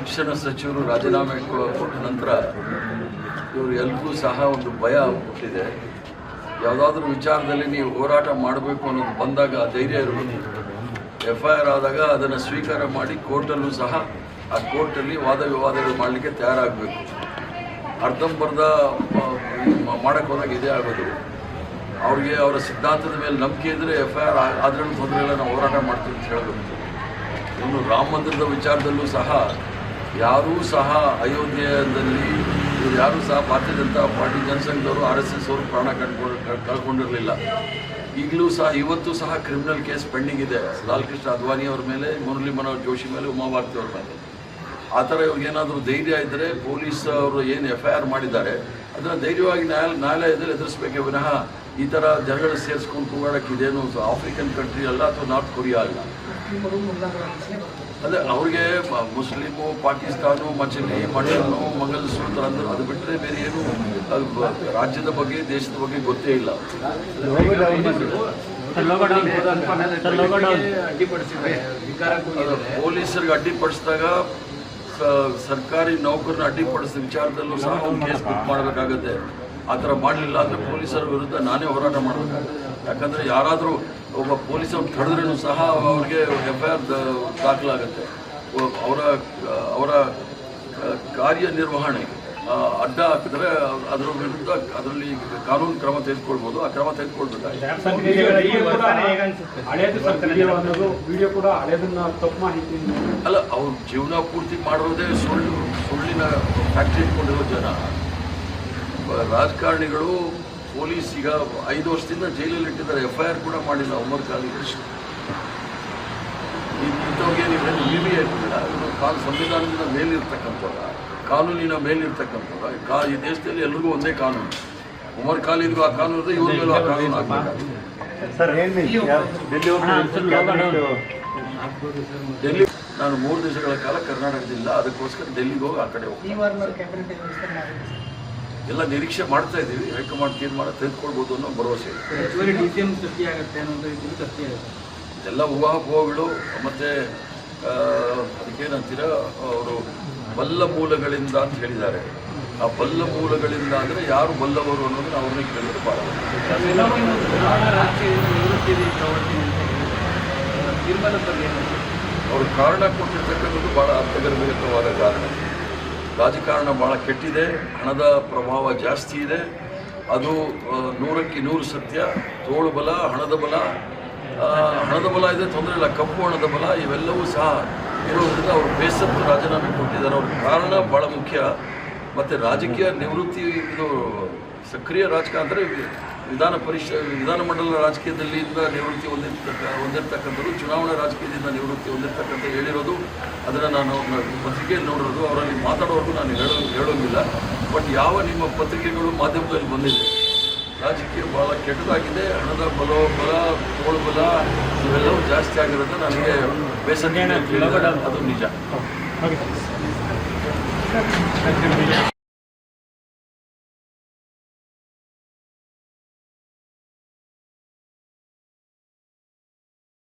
ಶಿಕ್ಷಣ ಸಚಿವರು ರಾಜೀನಾಮೆ ಕೊಟ್ಟ ನಂತರ ಇವರು ಎಲ್ಲರಿಗೂ ಸಹ ಒಂದು ಭಯ ಹುಟ್ಟಿದೆ. ಯಾವುದಾದ್ರೂ ವಿಚಾರದಲ್ಲಿ ನೀವು ಹೋರಾಟ ಮಾಡಬೇಕು ಅನ್ನೋದು ಬಂದಾಗ ಧೈರ್ಯ ಇರಬೇಕು. FIR ಆದಾಗ ಅದನ್ನು ಸ್ವೀಕಾರ ಮಾಡಿ ಕೋರ್ಟಲ್ಲೂ ಸಹ ಆ ಕೋರ್ಟಲ್ಲಿ ವಾದ ವಿವಾದಗಳು ಮಾಡಲಿಕ್ಕೆ ತಯಾರಾಗಬೇಕು. ಅರ್ಧಂಬರ್ಧ ಮಾಡೋಕ್ಕೆ ಹೋದಾಗ ಇದೇ ಆಗೋದು. ಅವ್ರಿಗೆ ಅವರ ಸಿದ್ಧಾಂತದ ಮೇಲೆ ನಂಬಿಕೆ ಇದ್ದರೆ FIR ಆದ್ರೂ ತೊಂದರೆ ಇಲ್ಲ, ನಾವು ಹೋರಾಟ ಮಾಡ್ತೀವಿ ಅಂತ ಹೇಳಬೇಕು. ಇನ್ನು ರಾಮ ಮಂದಿರದ ವಿಚಾರದಲ್ಲೂ ಸಹ ಯಾರೂ ಸಹ ಅಯೋಧ್ಯೆಯಲ್ಲಿ ಇವರು ಯಾರೂ ಸಹ ಭಾರತೀಯ ಜನತಾ ಪಾರ್ಟಿ ಜನಸಂಘದವರು RSS ಅವರು ಪ್ರಾಣ ಕಳ್ಕೊಂಡಿರಲಿಲ್ಲ. ಈಗಲೂ ಸಹ ಇವತ್ತು ಸಹ ಕ್ರಿಮಿನಲ್ ಕೇಸ್ ಪೆಂಡಿಂಗ್ ಇದೆ ಲಾಲ್ ಕೃಷ್ಣ ಅದ್ವಾನಿ ಅವ್ರ ಮೇಲೆ, ಮುರಳಿ ಮನೋಹರ್ ಜೋಶಿ ಮೇಲೆ, ಉಮಾಭಾರತಿ ಅವ್ರ ಮೇಲೆ. ಆ ಥರ ಇವ್ರಿಗೇನಾದರೂ ಧೈರ್ಯ ಇದ್ದರೆ ಪೊಲೀಸ್ ಅವರು ಏನು FIR ಮಾಡಿದ್ದಾರೆ ಅದನ್ನು ಧೈರ್ಯವಾಗಿ ನ್ಯಾಯಾಲಯದಲ್ಲಿ ಎದುರಿಸಬೇಕೇ ವಿನಃ ಈ ಥರ ಜನಗಳು ಸೇರಿಸ್ಕೊಂಡು ಕೂಗಾಡೋಕ್ಕೆ ಇದೇನು ಆಫ್ರಿಕನ್ ಕಂಟ್ರಿ ಅಲ್ಲ ಅಥವಾ ನಾರ್ತ್ ಕೊರಿಯಾ ಅಲ್ಲ. ಅದೇ ಅವ್ರಿಗೆ ಮುಸ್ಲಿಮು, ಪಾಕಿಸ್ತಾನ, ಮಚಲಿ, ಮಟನ್ನು, ಮಂಗಲಸೂತ್ರ ಅಂದ್ರೆ ಅದು ಬಿಟ್ಟರೆ ಬೇರೆ ಏನು ರಾಜ್ಯದ ಬಗ್ಗೆ, ದೇಶದ ಬಗ್ಗೆ ಗೊತ್ತೇ ಇಲ್ಲ. ಪೊಲೀಸರಿಗೆ ಅಡ್ಡಿಪಡಿಸಿದಾಗ ಸರ್ಕಾರಿ ನೌಕರನ್ನ ಅಡ್ಡಿಪಡಿಸಿದ ವಿಚಾರದಲ್ಲೂ ಸಹ ಒಂದು ಕೇಸ್ ಬುಕ್ ಮಾಡಬೇಕಾಗುತ್ತೆ. ಆ ಥರ ಮಾಡಲಿಲ್ಲ ಅಂದರೆ ಪೊಲೀಸರ ವಿರುದ್ಧ ನಾನೇ ಹೋರಾಟ ಮಾಡಬೇಕಾಗುತ್ತೆ. ಯಾಕಂದರೆ ಯಾರಾದರೂ ಒಬ್ಬ ಪೊಲೀಸ್ ಅವ್ರು ತಡೆದ್ರೂ ಸಹ ಅವ್ರಿಗೆ FIR ದಾಖಲಾಗುತ್ತೆ. ಅವರ ಕಾರ್ಯನಿರ್ವಹಣೆ ಅಡ್ಡ ಹಾಕಿದ್ರೆ ಅದರ ವಿರುದ್ಧ ಅದರಲ್ಲಿ ಕಾನೂನು ಕ್ರಮ ತೆಗೆದುಕೊಳ್ಬೋದು. ಆ ಕ್ರಮ ತೆಗೆದುಕೊಳ್ಬೇಕಾಗುತ್ತೆ. ಅಲ್ಲ, ಅವ್ರ ಜೀವನ ಪೂರ್ತಿ ಮಾಡಿರೋದೇ ಸುಳ್ಳಿನ ಫ್ಯಾಕ್ಟ್ರಿ ಇಟ್ಕೊಂಡಿರೋ ಜನ. ರಾಜಕಾರಣಿಗಳು, ಪೊಲೀಸ್ ಈಗ 5 ವರ್ಷದಿಂದ ಜೈಲಲ್ಲಿ ಇಟ್ಟಿದ್ದಾರೆ. FIR ಕೂಡ ಮಾಡಿಲ್ಲ. ಉಮರ್ ಖಾಲಿದ್ ಇಂಥವ್ರಿಗೆ ನೀವೇನು BBI ಇಟ್ಟಿಲ್ಲ. ಇವರು ಸಂವಿಧಾನದಿಂದ ಮೇಲಿರ್ತಕ್ಕಂಥವ್ರ, ಕಾನೂನಿನ ಮೇಲಿರ್ತಕ್ಕಂಥವ್ರ. ಈ ದೇಶದಲ್ಲಿ ಎಲ್ರಿಗೂ ಒಂದೇ ಕಾನೂನು. ಉಮರ್ ಖಾಲಿದ್ಗೂ ಆ ಕಾನೂನು ಇದೆ, ಇವ್ರ ಮೇಲೂ ಆ ಕಾನೂನು ಆಗಬೇಕಾಗುತ್ತೆ. ಡೆಲ್ಲಿ ನಾನು 3 ದಿವಸಗಳ ಕಾಲ ಕರ್ನಾಟಕದಿಂದ, ಅದಕ್ಕೋಸ್ಕರ ಡೆಲ್ಲಿಗೆ ಹೋಗಿ ಆ ಕಡೆ ಹೋಗ್ತೀನಿ. ಎಲ್ಲ ನಿರೀಕ್ಷೆ ಮಾಡ್ತಾ ಇದ್ದೀವಿ. ಹೈಕಮಾಂಡ್ ತೀರ್ಮಾನ ತೆಗೆದುಕೊಳ್ಬೋದು ಅನ್ನೋ ಭರವಸೆ ಇದೆ. ಎಲ್ಲ ಊಹಾಪೋಹಗಳು ಮತ್ತು ಅದಕ್ಕೇನಂತೀರ, ಅವರು ಬಲ್ಲ ಮೂಲಗಳಿಂದ ಅಂತ ಹೇಳಿದ್ದಾರೆ. ಆ ಬಲ್ಲ ಮೂಲಗಳಿಂದ ಅಂದರೆ ಯಾರು ಬಲ್ಲವರು ಅನ್ನೋದನ್ನ ಅವ್ರನ್ನೇ ಕೇಳಿದ್ರೆ ಭಾಳ ಅವರು ಕಾರಣ ಕೊಟ್ಟಿರ್ತಕ್ಕಂಥದ್ದು ಭಾಳ ಅರ್ಥಗರ್ಭಿತವಾದ ಕಾರಣ. ರಾಜಕಾರಣ ಭಾಳ ಕೆಟ್ಟಿದೆ, ಹಣದ ಪ್ರಭಾವ ಜಾಸ್ತಿ ಇದೆ. ಅದು 100ಕ್ಕೆ 100 ಸತ್ಯ. ತೋಳು ಬಲ, ಹಣದ ಬಲ ಇದೆ, ತೊಂದರೆ ಇಲ್ಲ. ಕಪ್ಪು ಹಣದ ಬಲ ಇವೆಲ್ಲವೂ ಸಹ ಇರೋದ್ರಿಂದ ಅವರು ಬೇಸತ್ತು ರಾಜೀನಾಮೆ ಕೊಟ್ಟಿದ್ದಾರೆ. ಅವ್ರ ಕಾರಣ ಭಾಳ ಮುಖ್ಯ. ಮತ್ತು ರಾಜಕೀಯ ನಿವೃತ್ತಿ, ಇದು ಸಕ್ರಿಯ ರಾಜಕಾರಣ ಅಂದರೆ ವಿಧಾನಮಂಡಲ ರಾಜಕೀಯದಲ್ಲಿಂದ ನಿವೃತ್ತಿ ಹೊಂದಿರ್ತಕ್ಕಂಥದ್ದು, ಚುನಾವಣಾ ರಾಜಕೀಯದಿಂದ ನಿವೃತ್ತಿ ಹೊಂದಿರ್ತಕ್ಕಂಥ ಹೇಳಿರೋದು. ಅದನ್ನು ನಾನು ಪತ್ರಿಕೆಯಲ್ಲಿ ನೋಡಿರೋದು. ಅವರಲ್ಲಿ ಮಾತಾಡೋರ್ಗೂ ನಾನು ಹೇಳೋಂಗಿಲ್ಲ. ಬಟ್ ಯಾವ ನಿಮ್ಮ ಪತ್ರಿಕೆಗಳು, ಮಾಧ್ಯಮದಲ್ಲಿ ಬಂದಿದೆ, ರಾಜಕೀಯ ಭಾಳ ಕೆಟ್ಟದಾಗಿದೆ. ಹಣದ ಬಲ, ತೋಳು ಬಲ ಇವೆಲ್ಲವೂ ಜಾಸ್ತಿ ಆಗಿರೋದು ನನಗೆ ಬೇಸರ. ಅದು ನಿಜ.